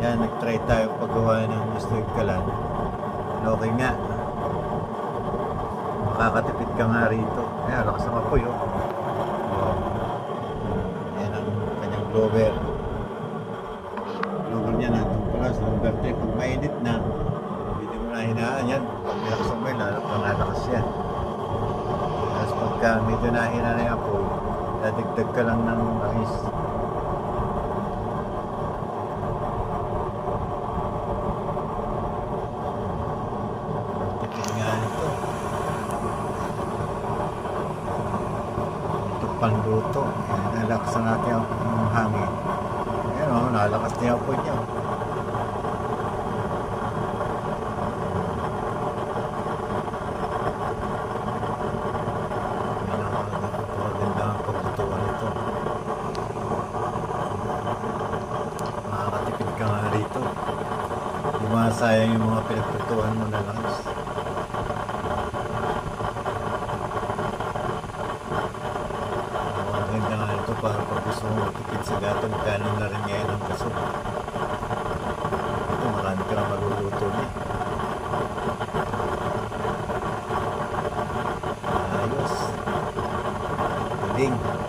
Yan, nag-try tayo paggawa ng mustard kalan. Okay nga. Makakatipid ka nga rito. Ayan, lakas ng apoy, oh. Oh. Yan ang kanyang blower. Blower niya nandun pala sa number 3. Pag mainit na, hindi mo na hinaan yan. Pag nilaksan mo yun, lalakas yan. Tapos pagka medyo nahina na yung apoy, dadagdag ka lang ng langis. Tipid nga nito. Ito panluto. Nalaksan natin ang hangin. Ayan o, nalakas na yung apoy niya. Maganda ang paglutuan nito. Makakatipid ka nga rito. Hindi masayang yung mga pinaglutuan mo na langis. Maganda nga ito para pag gusto mo matipid sa gatong kanin na rin ngayon ang kaso. Ito, marami ka na maluluto niya. Ayos. Galing.